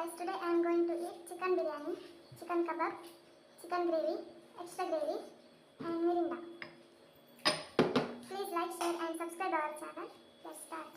guys, today I am going to eat chicken biryani, chicken kebab, chicken gravy, extra gravy and mirinda. Please like, share and subscribe our channel. Let's start.